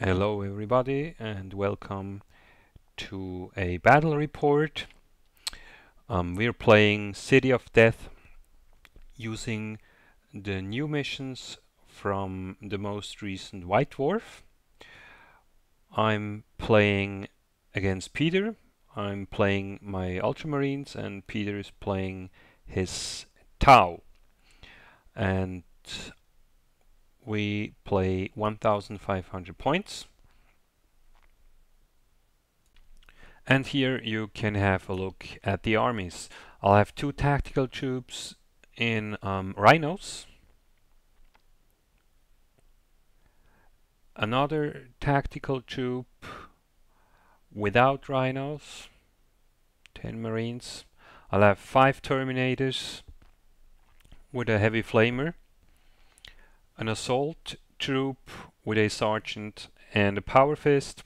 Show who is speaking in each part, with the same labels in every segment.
Speaker 1: Hello everybody and welcome to a battle report. We're playing City of Death using the new missions from the most recent White Dwarf. I'm playing against Peter. I'm playing my Ultramarines and Peter is playing his Tau. And we play 1500 points. And here you can have a look at the armies. I'll have 2 tactical troops in rhinos, another tactical troop without rhinos, 10 marines. I'll have 5 terminators with a heavy flamer, an assault troop with a sergeant and a power fist.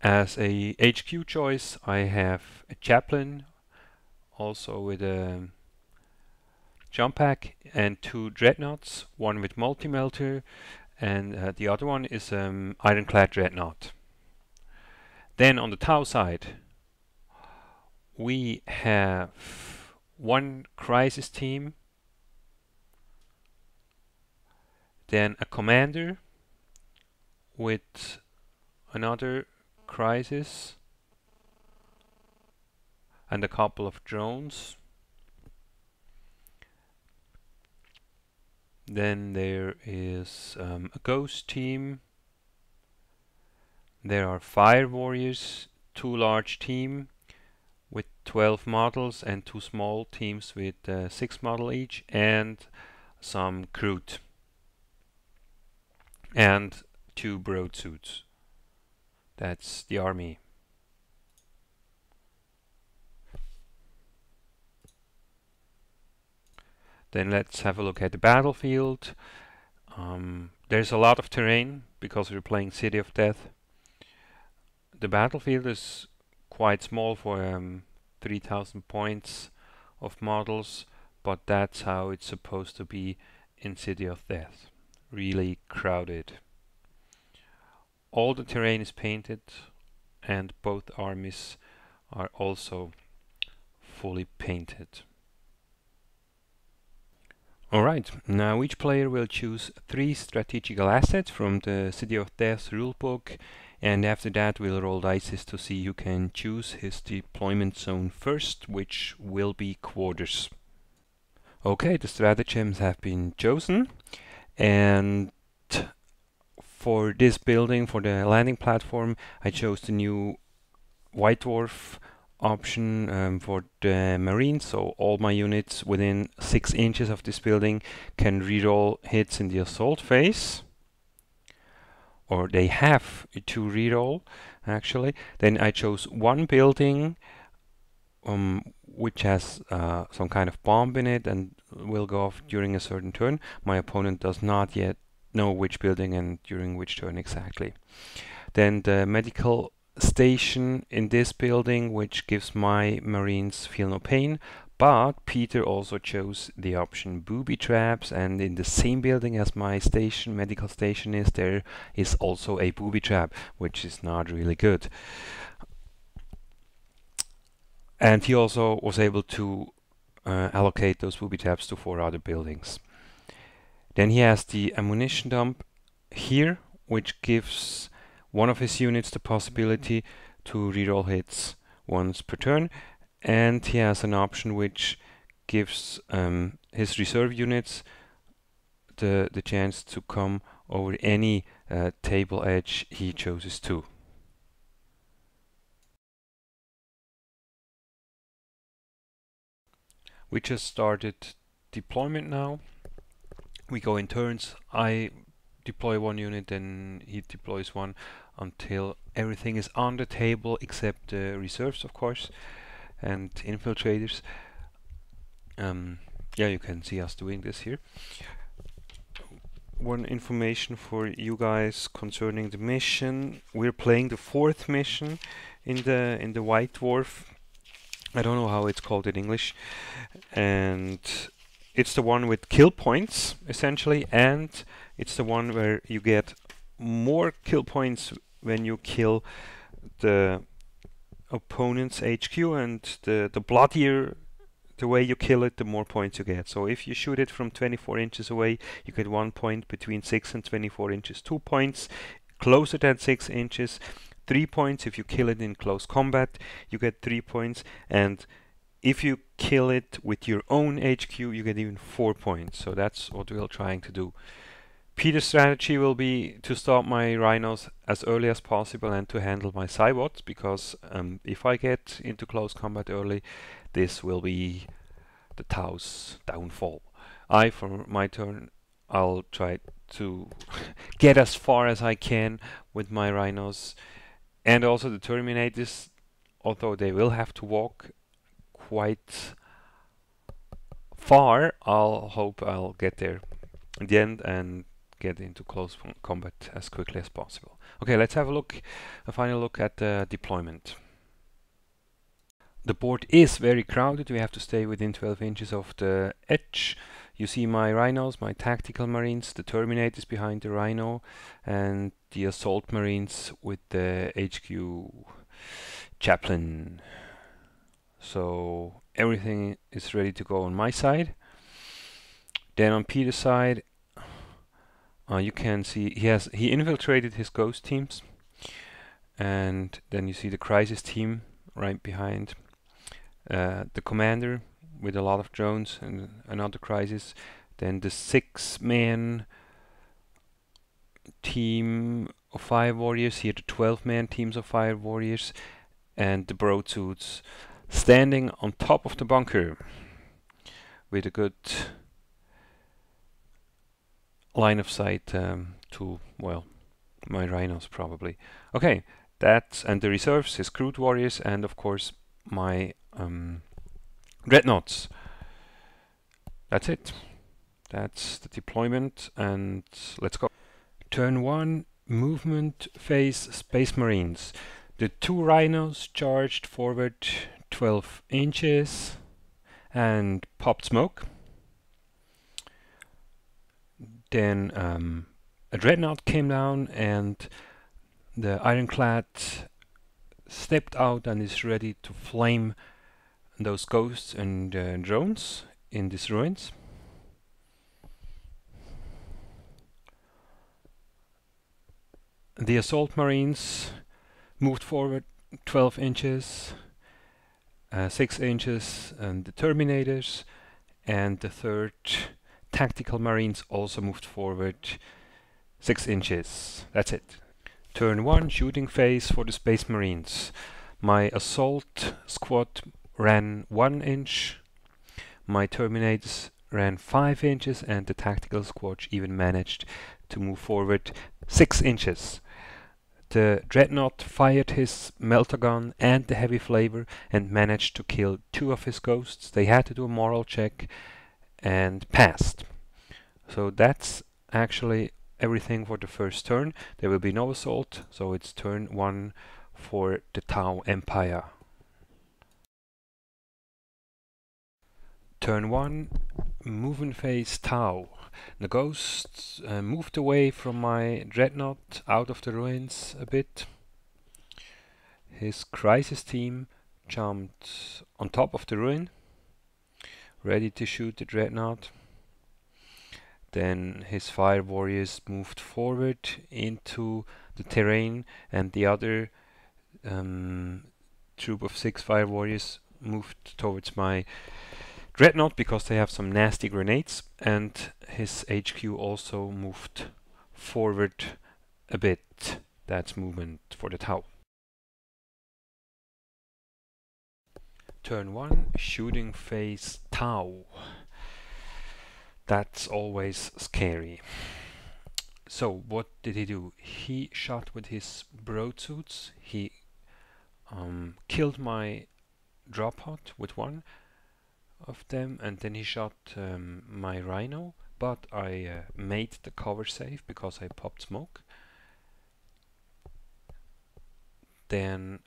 Speaker 1: As a HQ choice, I have a chaplain, also with a jump pack, and 2 dreadnoughts, one with multi-melter, and the other one is ironclad dreadnought. Then on the Tau side, we have 1 crisis team, then a commander with another crisis, and a couple of drones. Then there is a ghost team. There are fire warriors, 2 large team with 12 models and 2 small teams with 6 model each, and some Groot and 2 broadsuits. That's the army. Then let's have a look at the battlefield. There's a lot of terrain because we're playing City of Death. The battlefield is quite small for 3000 points of models, but that's how it's supposed to be in City of Death. Really crowded. All the terrain is painted and both armies are also fully painted. Alright, now each player will choose 3 strategical assets from the City of Death rulebook, and after that we'll roll dice to see who can choose his deployment zone first, which will be quarters. Okay, the stratagems have been chosen, and for this building, for the landing platform, I chose the new White Dwarf option for the Marines, so all my units within 6 inches of this building can reroll hits in the assault phase, or they have to reroll actually. Then I chose 1 building which has some kind of bomb in it and will go off during a certain turn. My opponent does not yet know which building and during which turn exactly. Then the medical station in this building, which gives my Marines feel no pain, but Peter also chose the option booby traps, and in the same building as my station, medical station is, there is also a booby trap, which is not really good. And he also was able to allocate those booby traps to 4 other buildings. Then he has the ammunition dump here, which gives one of his units the possibility to reroll hits once per turn, and he has an option which gives his reserve units the chance to come over any table edge he chooses to. We just started deployment now. We go in turns. I deploy 1 unit, then he deploys 1 until everything is on the table except the reserves, of course, and infiltrators. Yeah, you can see us doing this here. One information for you guys concerning the mission: we're playing the 4th mission in the White Dwarf. I don't know how it's called in English, and it's the one with kill points essentially, and it's the one where you get more kill points when you kill the opponent's HQ, and the bloodier the way you kill it, the more points you get. So if you shoot it from 24 inches away, you get 1 point. Between 6 and 24 inches, 2 points. Closer than 6 inches, 3 points. If you kill it in close combat, you get 3 points. And if you kill it with your own HQ, you get even 4 points. So that's what we're trying to do. Peter's strategy will be to start my rhinos as early as possible and to handle my cybots, because if I get into close combat early, this will be the Tau's downfall. For my turn, I'll try to get as far as I can with my rhinos, and also the Terminators, although they will have to walk quite far. Hope I'll get there in the end and get into close combat as quickly as possible. Okay, let's have a final look at the deployment. The board is very crowded. We have to stay within 12 inches of the edge. You see my rhinos, my tactical marines, the Terminators behind the rhino, and the assault marines with the HQ chaplain. So everything is ready to go on my side. Then on Peter's side, you can see he infiltrated his ghost teams, and then you see the crisis team right behind. The commander with a lot of drones and another crisis. Then the 6-man team of fire warriors. Here the 12-man teams of fire warriors, and the broadsuits standing on top of the bunker with a good line of sight to, well, my rhinos probably. Okay, and the reserves, his crude warriors, and of course my dreadnoughts. That's it. That's the deployment, and let's go. Turn 1, movement phase, Space Marines. The 2 rhinos charged forward 12 inches and popped smoke. Then a dreadnought came down, and the ironclad stepped out and is ready to flame those ghosts and drones in these ruins. The assault marines moved forward 12 inches, 6 inches, and the Terminators, and the 3rd tactical marines also moved forward 6 inches. That's it. Turn 1, shooting phase for the Space Marines. My assault squad ran 1 inch, my Terminators ran 5 inches, and the tactical squad even managed to move forward 6 inches. The Dreadnought fired his melter gun and the heavy flavor and managed to kill 2 of his ghosts. They had to do a moral check and passed. So that's actually everything for the first turn. There will be no assault, so it's turn 1 for the Tau Empire. Turn 1, movement phase Tau. The ghosts moved away from my dreadnought out of the ruins a bit. His crisis team jumped on top of the ruin, ready to shoot the dreadnought. Then his fire warriors moved forward into the terrain, and the other troop of 6 fire warriors moved towards my dreadnought because they have some nasty grenades, and his HQ also moved forward a bit. That's movement for the Tau. Turn 1, shooting phase Tau. That's always scary. So what did he do? He shot with his broadsuits. He killed my drop pod with 1 of them, and then he shot my rhino, but I made the cover safe because I popped smoke. Then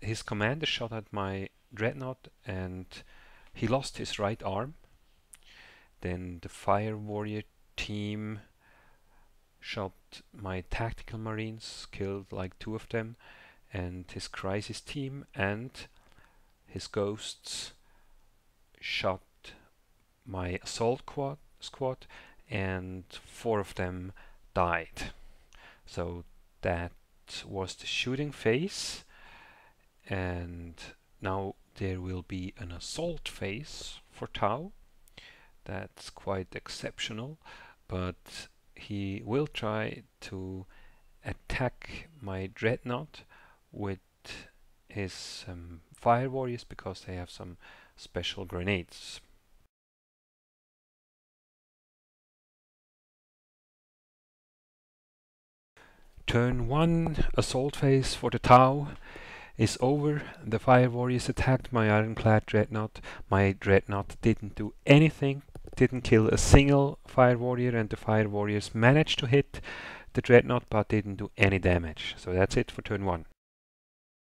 Speaker 1: his commander shot at my dreadnought, and he lost his right arm, Then the Fire Warrior team shot my Tactical Marines, killed like 2 of them, and his Crisis team and his Ghosts shot my Assault squad, and 4 of them died. So that was the shooting phase, and now there will be an assault phase for Tau. That's quite exceptional, but he will try to attack my Dreadnought with his Fire Warriors because they have some special grenades. Turn 1 assault phase for the Tau is over. The Fire Warriors attacked my Ironclad Dreadnought. My Dreadnought didn't do anything, didn't kill a single Fire Warrior, and the Fire Warriors managed to hit the Dreadnought but didn't do any damage. So that's it for turn 1.